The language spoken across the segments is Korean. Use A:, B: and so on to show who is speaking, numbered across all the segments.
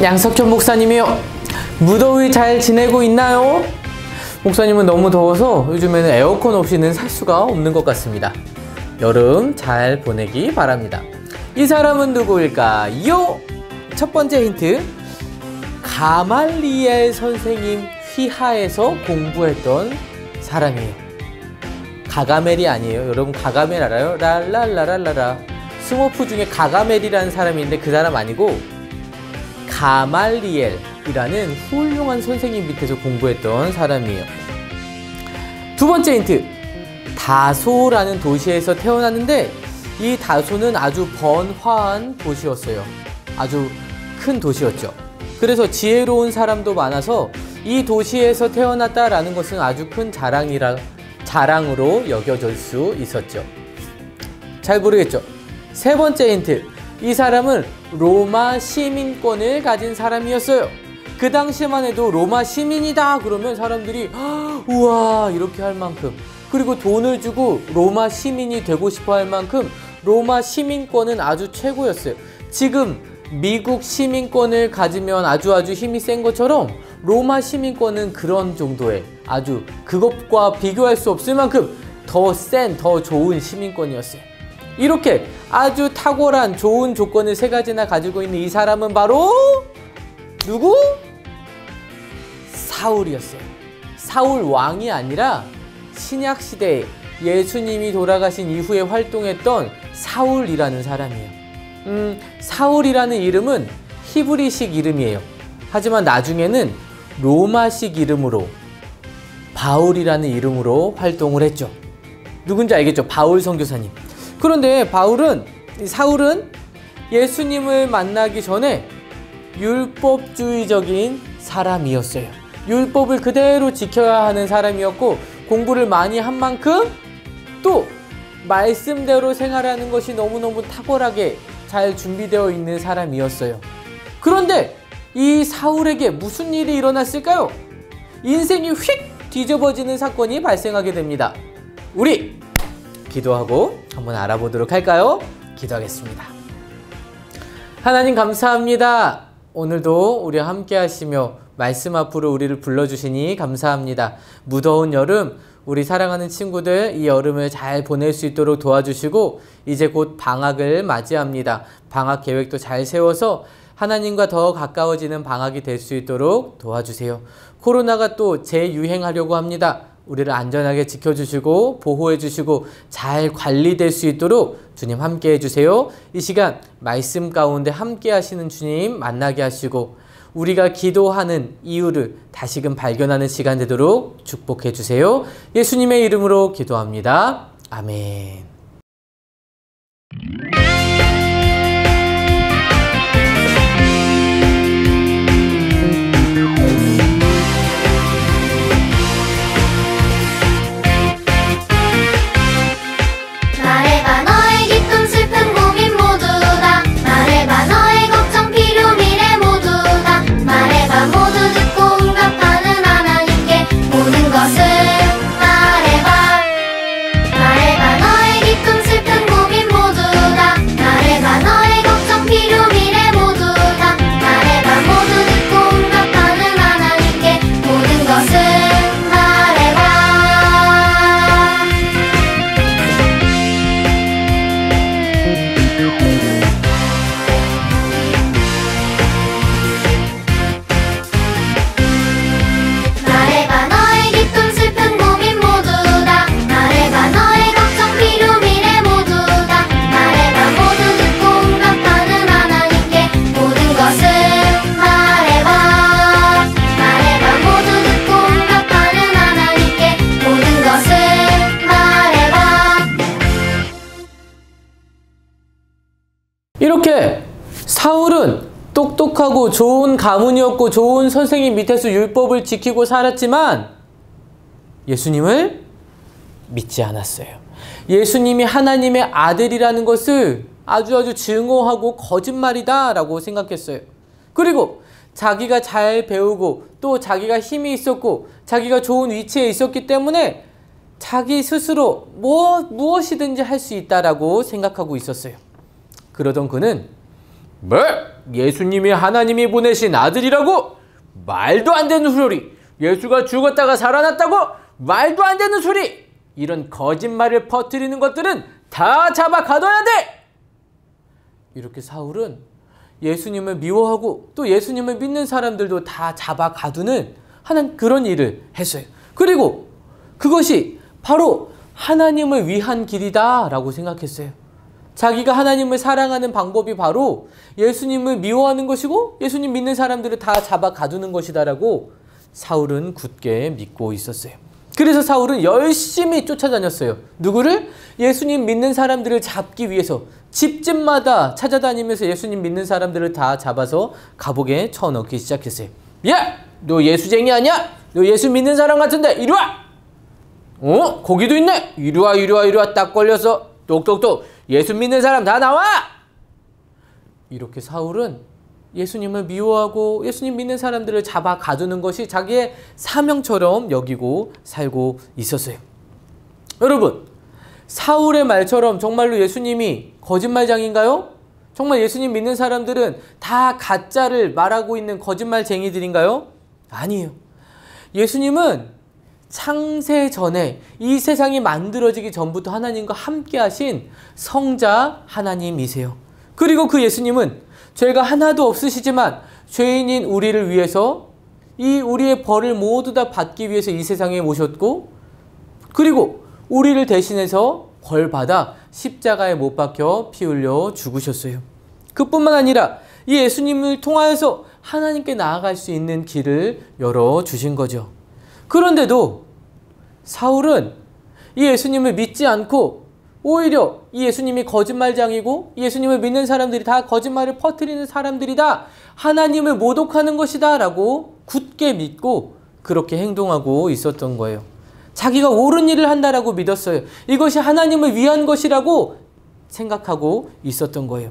A: 양석현 목사님이요. 무더위 잘 지내고 있나요? 목사님은 너무 더워서 요즘에는 에어컨 없이는 살 수가 없는 것 같습니다. 여름 잘 보내기 바랍니다. 이 사람은 누구일까요? 첫 번째 힌트. 가말리엘 선생님 휘하에서 공부했던 사람이에요. 가가멜이 아니에요. 여러분 가가멜 알아요? 랄랄라랄라라. 스머프 중에 가가멜이라는 사람이 있는데 그 사람 아니고 가말리엘이라는 훌륭한 선생님 밑에서 공부했던 사람이에요. 두 번째 힌트. 다소라는 도시에서 태어났는데 이 다소는 아주 번화한 도시였어요. 아주 큰 도시였죠. 그래서 지혜로운 사람도 많아서 이 도시에서 태어났다라는 것은 아주 큰 자랑으로 여겨질 수 있었죠. 잘 모르겠죠? 세 번째 힌트. 이 사람은 로마 시민권을 가진 사람이었어요. 그 당시만 해도 로마 시민이다 그러면 사람들이 우와 이렇게 할 만큼, 그리고 돈을 주고 로마 시민이 되고 싶어 할 만큼 로마 시민권은 아주 최고였어요. 지금 미국 시민권을 가지면 아주 힘이 센 것처럼 로마 시민권은 그런 정도의 아주 그것과 비교할 수 없을 만큼 더 센, 더 좋은 시민권이었어요. 이렇게 아주 탁월한 좋은 조건을 세 가지나 가지고 있는 이 사람은 바로 누구? 사울이었어요. 사울 왕이 아니라 신약시대에 예수님이 돌아가신 이후에 활동했던 사울이라는 사람이에요. 사울이라는 이름은 히브리식 이름이에요. 하지만 나중에는 로마식 이름으로 바울이라는 이름으로 활동을 했죠. 누군지 알겠죠? 바울 선교사님. 그런데 사울은 예수님을 만나기 전에 율법주의적인 사람이었어요. 율법을 그대로 지켜야 하는 사람이었고 공부를 많이 한 만큼 또 말씀대로 생활하는 것이 너무너무 탁월하게 잘 준비되어 있는 사람이었어요. 그런데 이 사울에게 무슨 일이 일어났을까요? 인생이 휙 뒤집어지는 사건이 발생하게 됩니다. 우리 기도하고 한번 알아보도록 할까요? 기도하겠습니다. 하나님 감사합니다. 오늘도 우리와 함께 하시며 말씀 앞으로 우리를 불러주시니 감사합니다. 무더운 여름 우리 사랑하는 친구들 이 여름을 잘 보낼 수 있도록 도와주시고 이제 곧 방학을 맞이합니다. 방학 계획도 잘 세워서 하나님과 더 가까워지는 방학이 될 수 있도록 도와주세요. 코로나가 또 재유행하려고 합니다. 우리를 안전하게 지켜주시고 보호해주시고 잘 관리될 수 있도록 주님 함께 해주세요. 이 시간 말씀 가운데 함께 하시는 주님 만나게 하시고 우리가 기도하는 이유를 다시금 발견하는 시간 되도록 축복해 주세요. 예수님의 이름으로 기도합니다. 아멘.
B: 말해봐 너의 기쁨 슬픔 고민 모두 다 말해봐 너의 걱정 필요 미래 모두 다 말해봐 모두 듣고 응답하는 하나님께 모든 것을 말해봐 말해봐 너의 기쁨 슬픔 고민 모두 다 말해봐 너의 걱정 필요 미래 모두 다 말해봐 모두 듣고 응답하는 하나님께 모든 것을 말해봐. 말해봐 너의 기쁨 슬픔 고민 모두 다 말해봐 너의 걱정 필요 미래 모두 다 말해봐 모두 듣고 응답하는 하나님께 모든 것을 말해봐 말해봐 모두 듣고 응답하는 하나님께 모든 것을 말해봐.
A: 이렇게 사울은 똑똑하고 좋은 가문이었고 좋은 선생님 밑에서 율법을 지키고 살았지만 예수님을 믿지 않았어요. 예수님이 하나님의 아들이라는 것을 아주 증오하고 거짓말이다 라고 생각했어요. 그리고 자기가 잘 배우고 또 자기가 힘이 있었고 자기가 좋은 위치에 있었기 때문에 자기 스스로 무엇이든지 할 수 있다라고 생각하고 있었어요. 그러던 그는 예수님이 하나님이 보내신 아들이라고? 말도 안 되는 소리. 예수가 죽었다가 살아났다고? 말도 안 되는 소리. 이런 거짓말을 퍼뜨리는 것들은 다 잡아 가둬야 돼. 이렇게 사울은 예수님을 미워하고 또 예수님을 믿는 사람들도 다 잡아 가두는 하는 그런 일을 했어요. 그리고 그것이 바로 하나님을 위한 길이다 라고 생각했어요. 자기가 하나님을 사랑하는 방법이 바로 예수님을 미워하는 것이고 예수님 믿는 사람들을 다 잡아 가두는 것이다 라고 사울은 굳게 믿고 있었어요. 그래서 사울은 열심히 쫓아다녔어요. 누구를? 예수님 믿는 사람들을 잡기 위해서 집집마다 찾아다니면서 예수님 믿는 사람들을 다 잡아서 감옥에 쳐넣기 시작했어요. 야! 너 예수쟁이 아니야? 너 예수 믿는 사람 같은데 이리 와! 거기도 있네? 이리 와 이리 와 이리 와. 딱 걸려서 똑똑똑 예수 믿는 사람 다 나와! 이렇게 사울은 예수님을 미워하고 예수님 믿는 사람들을 잡아 가두는 것이 자기의 사명처럼 여기고 살고 있었어요. 여러분, 사울의 말처럼 정말로 예수님이 거짓말장인가요? 정말 예수님 믿는 사람들은 다 가짜를 말하고 있는 거짓말쟁이들인가요? 아니에요. 예수님은 창세 전에 이 세상이 만들어지기 전부터 하나님과 함께 하신 성자 하나님이세요. 그리고 그 예수님은 죄가 하나도 없으시지만 죄인인 우리를 위해서 이 우리의 벌을 모두 다 받기 위해서 이 세상에 오셨고 그리고 우리를 대신해서 벌 받아 십자가에 못 박혀 피 흘려 죽으셨어요. 그뿐만 아니라 이 예수님을 통하여서 하나님께 나아갈 수 있는 길을 열어주신 거죠. 그런데도 사울은 이 예수님을 믿지 않고 오히려 이 예수님이 거짓말장이고 예수님을 믿는 사람들이 다 거짓말을 퍼뜨리는 사람들이다. 하나님을 모독하는 것이다 라고 굳게 믿고 그렇게 행동하고 있었던 거예요. 자기가 옳은 일을 한다라고 믿었어요. 이것이 하나님을 위한 것이라고 생각하고 있었던 거예요.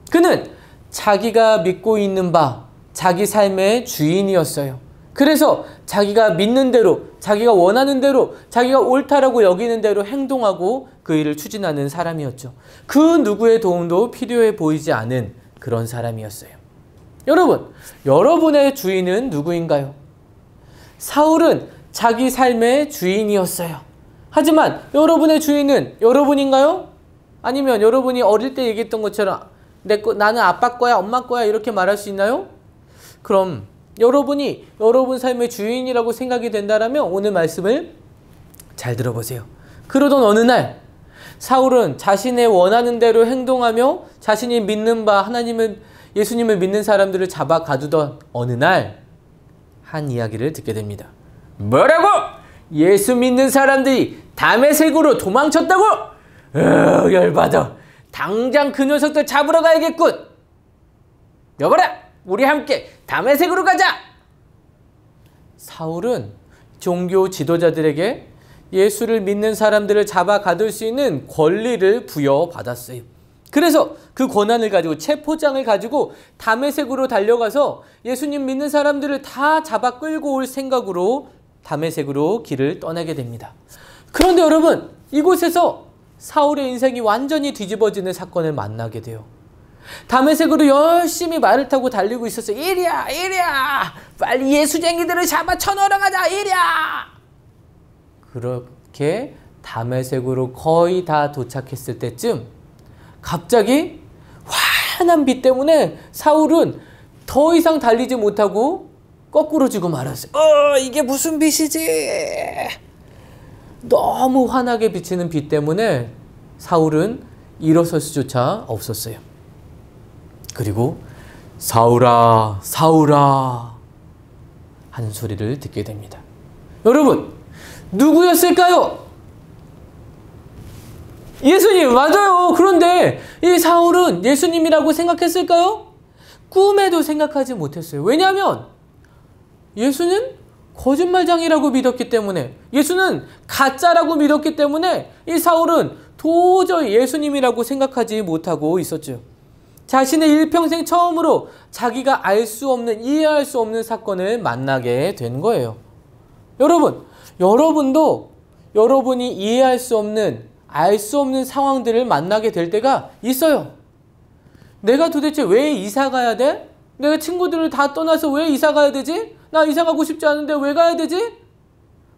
A: 그는 자기가 믿고 있는 바 자기 삶의 주인이었어요. 그래서 자기가 믿는 대로, 자기가 원하는 대로, 자기가 옳다라고 여기는 대로 행동하고 그 일을 추진하는 사람이었죠. 그 누구의 도움도 필요해 보이지 않은 그런 사람이었어요. 여러분, 여러분의 주인은 누구인가요? 사울은 자기 삶의 주인이었어요. 하지만 여러분의 주인은 여러분인가요? 아니면 여러분이 어릴 때 얘기했던 것처럼 나는 아빠 거야, 엄마 거야 이렇게 말할 수 있나요? 그럼 여러분이 여러분 삶의 주인이라고 생각이 된다면 오늘 말씀을 잘 들어보세요. 그러던 어느 날 사울은 자신의 원하는 대로 행동하며 자신이 믿는 바 하나님을 예수님을 믿는 사람들을 잡아 가두던 어느 날 한 이야기를 듣게 됩니다. 뭐라고? 예수 믿는 사람들이 다메섹으로 도망쳤다고? 열받아. 당장 그 녀석들 잡으러 가야겠군. 여보라, 우리 함께 다메섹으로 가자. 사울은 종교 지도자들에게 예수를 믿는 사람들을 잡아 가둘 수 있는 권리를 부여받았어요. 그래서 그 권한을 가지고 체포장을 가지고 다메섹으로 달려가서 예수님 믿는 사람들을 다 잡아 끌고 올 생각으로 다메섹으로 길을 떠나게 됩니다. 그런데 여러분, 이곳에서 사울의 인생이 완전히 뒤집어지는 사건을 만나게 돼요. 다메섹으로 열심히 말을 타고 달리고 있었어요. 이리야 이리야, 빨리 예수쟁이들을 잡아 쳐넣으러 가자, 이리야. 그렇게 다메섹으로 거의 다 도착했을 때쯤 갑자기 환한 빛 때문에 사울은 더 이상 달리지 못하고 거꾸로 지고 말았어요. 이게 무슨 빛이지? 너무 환하게 비치는 빛 때문에 사울은 일어설 수조차 없었어요. 그리고 사울아 사울아 하는 소리를 듣게 됩니다. 여러분, 누구였을까요? 예수님, 맞아요. 그런데 이 사울은 예수님이라고 생각했을까요? 꿈에도 생각하지 못했어요. 왜냐하면 예수는 거짓말장이라고 믿었기 때문에, 예수는 가짜라고 믿었기 때문에 이 사울은 도저히 예수님이라고 생각하지 못하고 있었죠. 자신의 일평생 처음으로 자기가 알 수 없는, 이해할 수 없는 사건을 만나게 된 거예요. 여러분, 여러분도 여러분이 이해할 수 없는, 알 수 없는 상황들을 만나게 될 때가 있어요. 내가 도대체 왜 이사 가야 돼? 내가 친구들을 다 떠나서 왜 이사 가야 되지? 나 이사 가고 싶지 않은데 왜 가야 되지?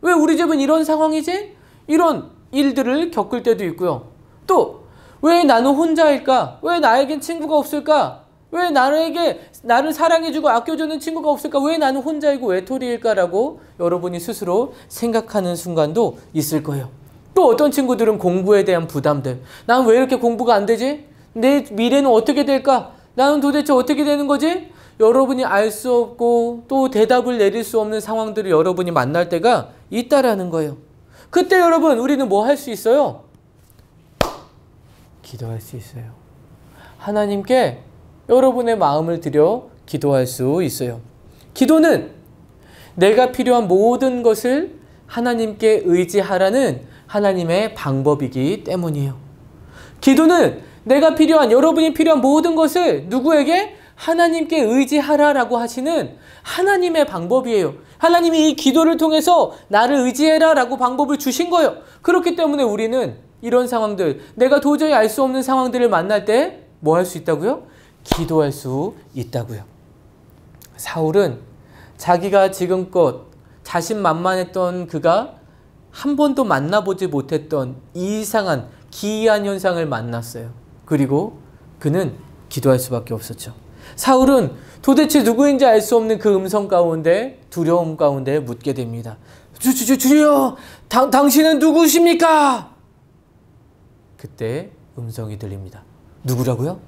A: 왜 우리 집은 이런 상황이지? 이런 일들을 겪을 때도 있고요. 또 왜 나는 혼자일까? 왜 나에겐 친구가 없을까? 왜 나를 사랑해주고 아껴주는 친구가 없을까? 왜 나는 혼자이고 외톨이일까라고 여러분이 스스로 생각하는 순간도 있을 거예요. 또 어떤 친구들은 공부에 대한 부담들. 난 왜 이렇게 공부가 안 되지? 내 미래는 어떻게 될까? 나는 도대체 어떻게 되는 거지? 여러분이 알 수 없고 또 대답을 내릴 수 없는 상황들을 여러분이 만날 때가 있다라는 거예요. 그때 여러분 우리는 뭐 할 수 있어요? 기도할 수 있어요. 하나님께 여러분의 마음을 들여 기도할 수 있어요. 기도는 내가 필요한 모든 것을 하나님께 의지하라는 하나님의 방법이기 때문이에요. 기도는 내가 필요한, 여러분이 필요한 모든 것을 누구에게? 하나님께 의지하라라고 하시는 하나님의 방법이에요. 하나님이 이 기도를 통해서 나를 의지해라 라고 방법을 주신 거예요. 그렇기 때문에 우리는 이런 상황들, 내가 도저히 알 수 없는 상황들을 만날 때 뭐 할 수 있다고요? 기도할 수 있다고요. 사울은 자기가 지금껏 자신만만했던 그가 한 번도 만나보지 못했던 이상한 기이한 현상을 만났어요. 그리고 그는 기도할 수밖에 없었죠. 사울은 도대체 누구인지 알 수 없는 그 음성 가운데, 두려움 가운데 묻게 됩니다. 주여, 당신은 누구십니까? 그때 음성이 들립니다. 누구라고요?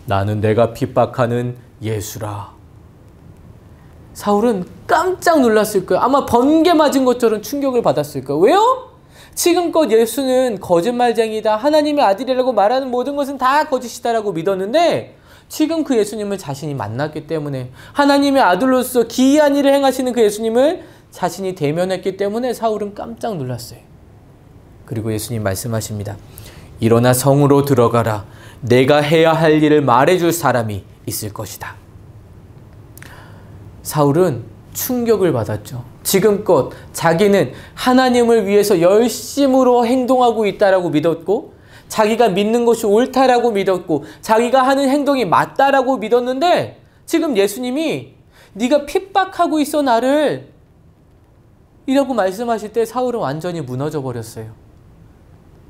A: 나는 내가 핍박하는 예수라. 사울은 깜짝 놀랐을 거예요. 아마 번개 맞은 것처럼 충격을 받았을 거예요. 왜요? 지금껏 예수는 거짓말쟁이다, 하나님의 아들이라고 말하는 모든 것은 다 거짓이다라고 믿었는데 지금 그 예수님을 자신이 만났기 때문에, 하나님의 아들로서 기이한 일을 행하시는 그 예수님을 자신이 대면했기 때문에 사울은 깜짝 놀랐어요. 그리고 예수님 말씀하십니다. 일어나 성으로 들어가라. 내가 해야 할 일을 말해줄 사람이 있을 것이다. 사울은 충격을 받았죠. 지금껏 자기는 하나님을 위해서 열심으로 행동하고 있다라고 믿었고, 자기가 믿는 것이 옳다라고 믿었고, 자기가 하는 행동이 맞다라고 믿었는데 지금 예수님이 네가 핍박하고 있어 나를 이라고 말씀하실 때 사울은 완전히 무너져 버렸어요.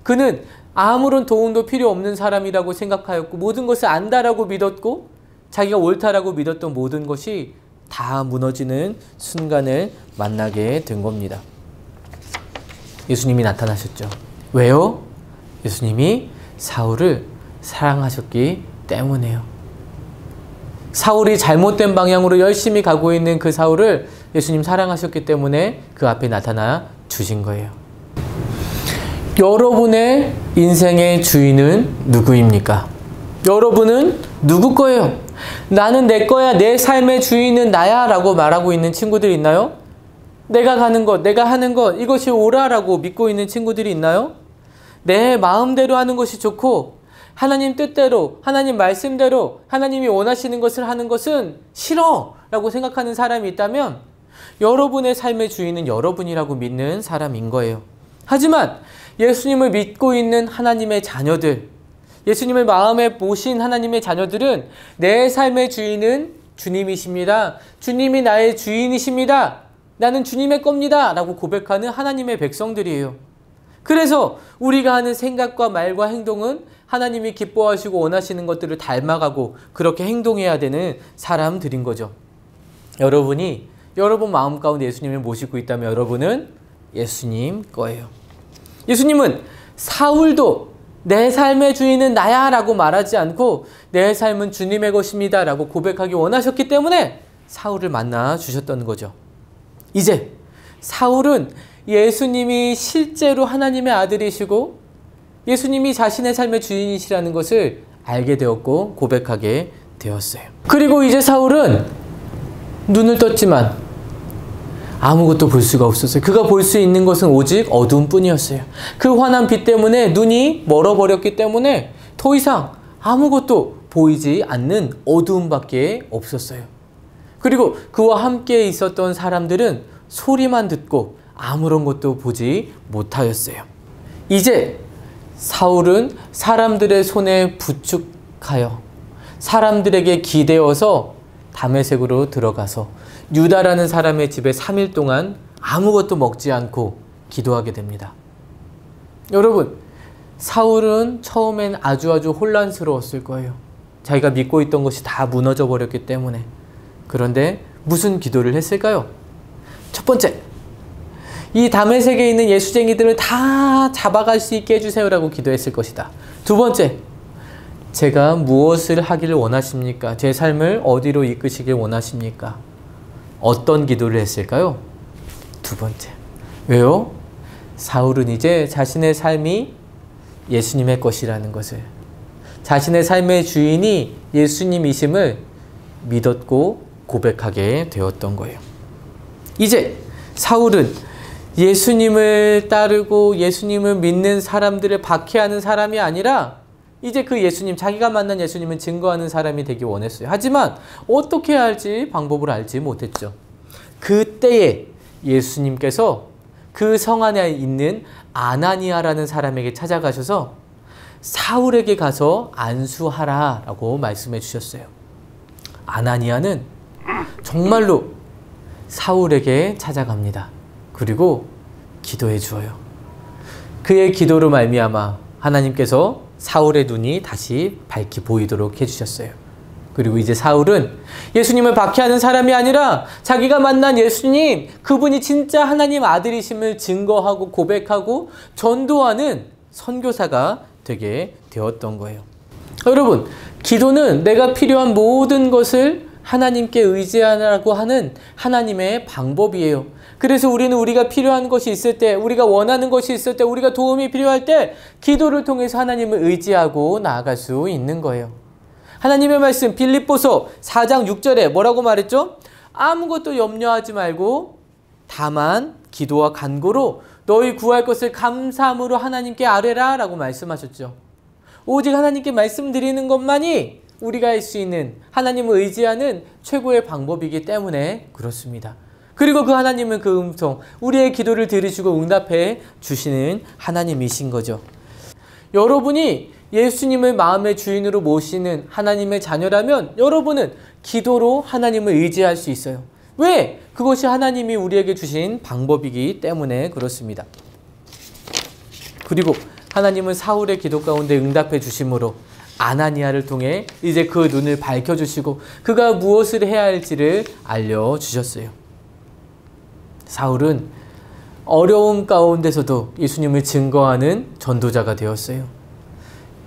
A: 그는 아무런 도움도 필요 없는 사람이라고 생각하였고, 모든 것을 안다라고 믿었고, 자기가 옳다라고 믿었던 모든 것이 다 무너지는 순간을 만나게 된 겁니다. 예수님이 나타나셨죠. 왜요? 예수님이 사울을 사랑하셨기 때문에요. 사울이 잘못된 방향으로 열심히 가고 있는 그 사울을 예수님 사랑하셨기 때문에 그 앞에 나타나 주신 거예요. 여러분의 인생의 주인은 누구입니까? 여러분은 누구 거예요? 나는 내 거야, 내 삶의 주인은 나야 라고 말하고 있는 친구들 있나요? 내가 가는 것, 내가 하는 것, 이것이 옳아라고 믿고 있는 친구들이 있나요? 내 마음대로 하는 것이 좋고 하나님 뜻대로, 하나님 말씀대로 하나님이 원하시는 것을 하는 것은 싫어 라고 생각하는 사람이 있다면 여러분의 삶의 주인은 여러분이라고 믿는 사람인 거예요. 하지만 예수님을 믿고 있는 하나님의 자녀들, 예수님을 마음에 모신 하나님의 자녀들은 내 삶의 주인은 주님이십니다. 주님이 나의 주인이십니다. 나는 주님의 겁니다. 라고 고백하는 하나님의 백성들이에요. 그래서 우리가 하는 생각과 말과 행동은 하나님이 기뻐하시고 원하시는 것들을 닮아가고 그렇게 행동해야 되는 사람들인 거죠. 여러분이 여러분 마음 가운데 예수님을 모시고 있다면 여러분은 예수님 거예요. 예수님은 사울도 내 삶의 주인은 나야 라고 말하지 않고 내 삶은 주님의 것입니다 라고 고백하기 원하셨기 때문에 사울을 만나 주셨던 거죠. 이제 사울은 예수님이 실제로 하나님의 아들이시고 예수님이 자신의 삶의 주인이시라는 것을 알게 되었고 고백하게 되었어요. 그리고 이제 사울은 눈을 떴지만 아무것도 볼 수가 없었어요. 그가 볼 수 있는 것은 오직 어둠뿐이었어요. 그 환한 빛 때문에 눈이 멀어버렸기 때문에 더 이상 아무것도 보이지 않는 어두움밖에 없었어요. 그리고 그와 함께 있었던 사람들은 소리만 듣고 아무런 것도 보지 못하였어요. 이제 사울은 사람들의 손에 부축하여 사람들에게 기대어서 다메섹으로 들어가서 유다라는 사람의 집에 3일 동안 아무것도 먹지 않고 기도하게 됩니다. 여러분, 사울은 처음엔 아주 혼란스러웠을 거예요. 자기가 믿고 있던 것이 다 무너져 버렸기 때문에. 그런데 무슨 기도를 했을까요? 첫 번째, 이 다메섹에 있는 예수쟁이들을 다 잡아갈 수 있게 해주세요라고 기도했을 것이다. 두 번째, 제가 무엇을 하기를 원하십니까? 제 삶을 어디로 이끄시길 원하십니까? 어떤 기도를 했을까요? 두 번째, 왜요? 사울은 이제 자신의 삶이 예수님의 것이라는 것을, 자신의 삶의 주인이 예수님이심을 믿었고 고백하게 되었던 거예요. 이제 사울은 예수님을 따르고 예수님을 믿는 사람들을 박해하는 사람이 아니라 이제 그 예수님, 자기가 만난 예수님을 증거하는 사람이 되기 원했어요. 하지만 어떻게 해야 할지 방법을 알지 못했죠. 그때에 예수님께서 그 성 안에 있는 아나니아라는 사람에게 찾아가셔서 사울에게 가서 안수하라 라고 말씀해 주셨어요. 아나니아는 정말로 사울에게 찾아갑니다. 그리고 기도해 주어요. 그의 기도로 말미암아 하나님께서 사울의 눈이 다시 밝히 보이도록 해주셨어요. 그리고 이제 사울은 예수님을 박해하는 사람이 아니라 자기가 만난 예수님, 그분이 진짜 하나님 아들이심을 증거하고 고백하고 전도하는 선교사가 되게 되었던 거예요. 여러분, 기도는 내가 필요한 모든 것을 하나님께 의지하라고 하는 하나님의 방법이에요. 그래서 우리는 우리가 필요한 것이 있을 때, 우리가 원하는 것이 있을 때, 우리가 도움이 필요할 때 기도를 통해서 하나님을 의지하고 나아갈 수 있는 거예요. 하나님의 말씀 빌립보서 4장 6절에 뭐라고 말했죠? 아무것도 염려하지 말고 다만 기도와 간구로 너희 구할 것을 감사함으로 하나님께 아뢰라 라고 말씀하셨죠. 오직 하나님께 말씀드리는 것만이 우리가 할 수 있는, 하나님을 의지하는 최고의 방법이기 때문에 그렇습니다. 그리고 그 하나님은 그 음성, 우리의 기도를 들으시고 응답해 주시는 하나님이신 거죠. 여러분이 예수님을 마음의 주인으로 모시는 하나님의 자녀라면 여러분은 기도로 하나님을 의지할 수 있어요. 왜? 그것이 하나님이 우리에게 주신 방법이기 때문에 그렇습니다. 그리고 하나님은 사울의 기도 가운데 응답해 주심으로 아나니아를 통해 이제 그 눈을 밝혀주시고 그가 무엇을 해야 할지를 알려주셨어요. 사울은 어려움 가운데서도 예수님을 증거하는 전도자가 되었어요.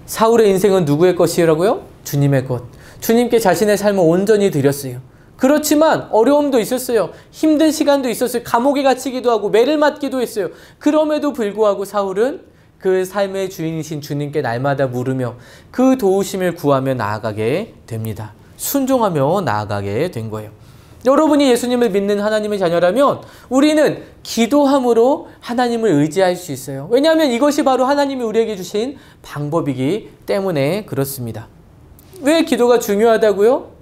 A: 사울의 인생은 누구의 것이라고요? 주님의 것. 주님께 자신의 삶을 온전히 드렸어요. 그렇지만 어려움도 있었어요. 힘든 시간도 있었어요. 감옥에 갇히기도 하고 매를 맞기도 했어요. 그럼에도 불구하고 사울은 그 삶의 주인이신 주님께 날마다 물으며 그 도우심을 구하며 나아가게 됩니다. 순종하며 나아가게 된 거예요. 여러분이 예수님을 믿는 하나님의 자녀라면 우리는 기도함으로 하나님을 의지할 수 있어요. 왜냐하면 이것이 바로 하나님이 우리에게 주신 방법이기 때문에 그렇습니다. 왜 기도가 중요하다고요?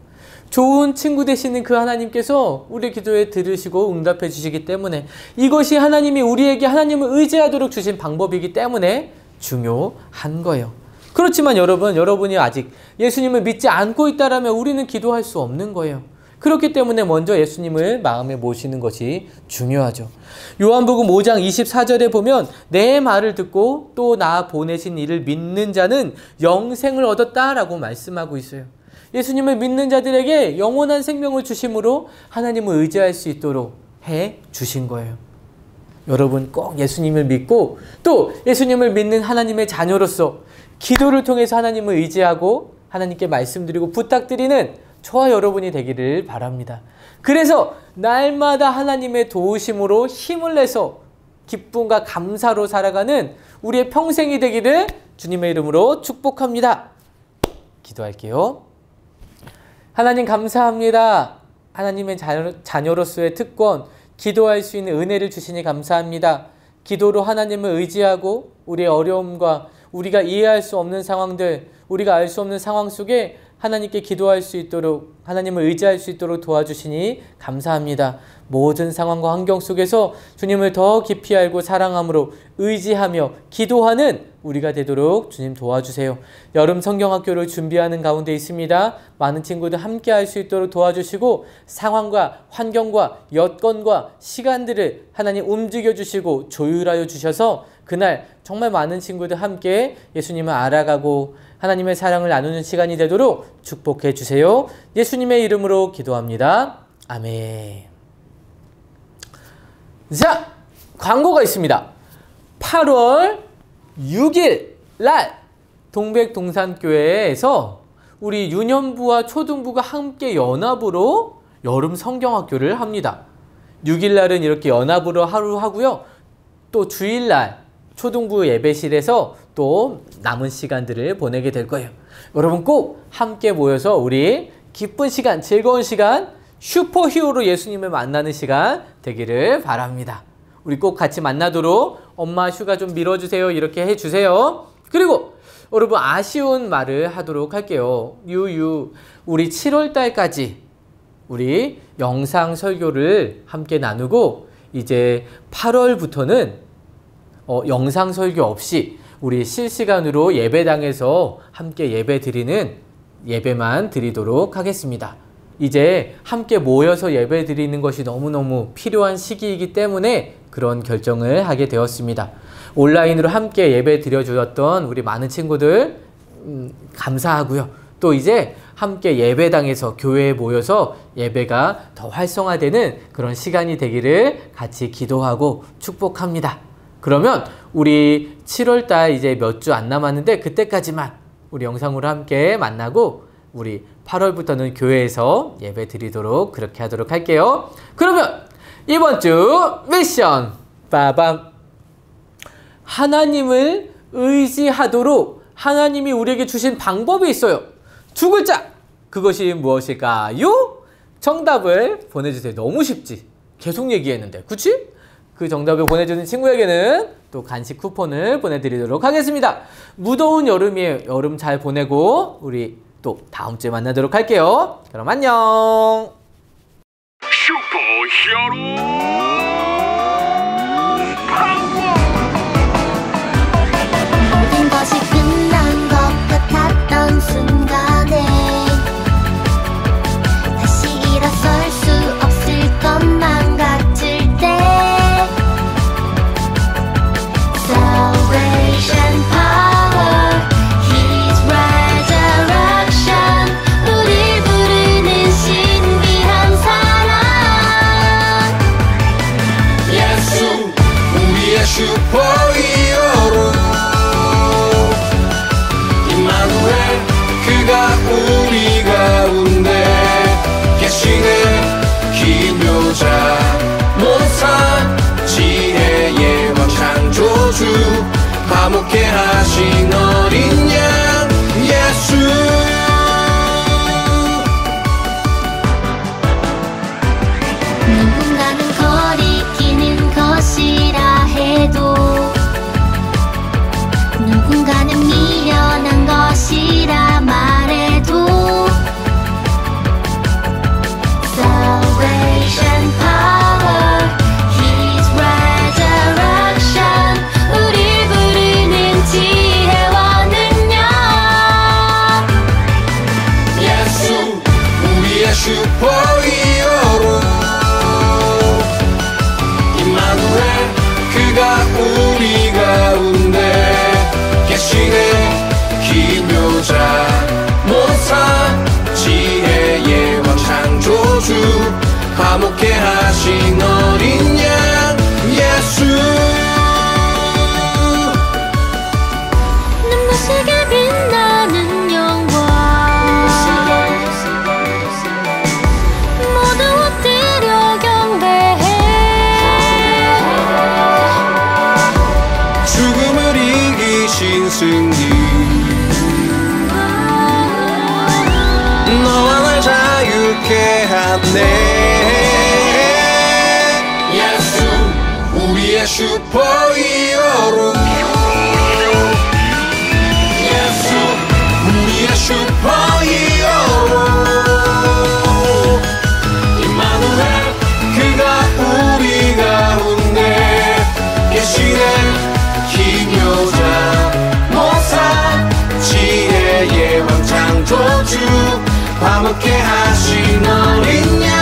A: 좋은 친구 되시는 그 하나님께서 우리 기도에 들으시고 응답해 주시기 때문에 이것이 하나님이 우리에게 하나님을 의지하도록 주신 방법이기 때문에 중요한 거예요. 그렇지만 여러분이 아직 예수님을 믿지 않고 있다면 우리는 기도할 수 없는 거예요. 그렇기 때문에 먼저 예수님을 마음에 모시는 것이 중요하죠. 요한복음 5장 24절에 보면 내 말을 듣고 또 나 보내신 이를 믿는 자는 영생을 얻었다라고 말씀하고 있어요. 예수님을 믿는 자들에게 영원한 생명을 주심으로 하나님을 의지할 수 있도록 해 주신 거예요. 여러분 꼭 예수님을 믿고 또 예수님을 믿는 하나님의 자녀로서 기도를 통해서 하나님을 의지하고 하나님께 말씀드리고 부탁드리는 저와 여러분이 되기를 바랍니다. 그래서 날마다 하나님의 도우심으로 힘을 내서 기쁨과 감사로 살아가는 우리의 평생이 되기를 주님의 이름으로 축복합니다. 기도할게요. 하나님 감사합니다. 하나님의 자녀로서의 특권, 기도할 수 있는 은혜를 주시니 감사합니다. 기도로 하나님을 의지하고 우리의 어려움과 우리가 이해할 수 없는 상황들, 우리가 알 수 없는 상황 속에 하나님께 기도할 수 있도록, 하나님을 의지할 수 있도록 도와주시니 감사합니다. 모든 상황과 환경 속에서 주님을 더 깊이 알고 사랑함으로 의지하며 기도하는 우리가 되도록 주님 도와주세요. 여름 성경학교를 준비하는 가운데 있습니다. 많은 친구들 함께 할 수 있도록 도와주시고 상황과 환경과 여건과 시간들을 하나님 움직여 주시고 조율하여 주셔서 그날 정말 많은 친구들 함께 예수님을 알아가고 하나님의 사랑을 나누는 시간이 되도록 축복해 주세요. 예수님의 이름으로 기도합니다. 아멘. 자, 광고가 있습니다. 8월 6일 날 동백동산교회에서 우리 유년부와 초등부가 함께 연합으로 여름 성경학교를 합니다. 6일 날은 이렇게 연합으로 하루 하고요. 또 주일날 초등부 예배실에서 또 남은 시간들을 보내게 될 거예요. 여러분 꼭 함께 모여서 우리 기쁜 시간, 즐거운 시간, 슈퍼히어로 예수님을 만나는 시간 되기를 바랍니다. 우리 꼭 같이 만나도록 엄마 휴가 좀 밀어주세요 이렇게 해주세요. 그리고 여러분 아쉬운 말을 하도록 할게요. 우리 7월달까지 우리 영상 설교를 함께 나누고 이제 8월부터는 영상 설교 없이 우리 실시간으로 예배당에서 함께 예배 드리는 예배만 드리도록 하겠습니다. 이제 함께 모여서 예배 드리는 것이 너무너무 필요한 시기이기 때문에 그런 결정을 하게 되었습니다. 온라인으로 함께 예배 드려주었던 우리 많은 친구들 감사하고요. 또 이제 함께 예배당에서 교회에 모여서 예배가 더 활성화되는 그런 시간이 되기를 같이 기도하고 축복합니다. 그러면 우리 7월달 이제 몇 주 안 남았는데 그때까지만 우리 영상으로 함께 만나고 우리 8월부터는 교회에서 예배 드리도록 그렇게 하도록 할게요. 그러면 이번 주 미션 빠밤! 하나님을 의지하도록 하나님이 우리에게 주신 방법이 있어요. 두 글자! 그것이 무엇일까요? 정답을 보내주세요. 너무 쉽지? 계속 얘기했는데 그치? 그 정답을 보내주는 친구에게는 또 간식 쿠폰을 보내드리도록 하겠습니다. 무더운 여름이에요. 여름 잘 보내고 우리 또 다음 주에 만나도록 할게요. 그럼 안녕.
B: 모든 것이 끝난 것 같았던 순간에 다시 일어설 수 없을 것만 같을 때 Salvation power, His resurrection, 우릴 부르는 신비한 사랑.
C: 예수 우리의 슈퍼히어로 임마누엘 그가 우리 가운데 계시네. 기묘자 모사 지혜의 왕 창조주 화목케 하신 어린 양 예수.
B: 누군가는 거리끼는 것이라 해도 누군가는 미련한 것이라 말해도 Salvation power, His resurrection, 우릴 부르는 지혜와 능력.
C: 예수 우리의 슈퍼히어로 임마누엘 그가 우리 가운데 계시네. 기묘자 모사 지혜의 왕 창조주 화목케 하신 어린 양 예수.
B: 눈부시게 빛나는 영광 모두 엎드려 경배해.
C: 죽음을 이기신 승리 너와 날 자유케 하네. 예수 우리의 슈퍼히어로 예수 우리의 슈퍼히어로 주 화목해 하신 어린 양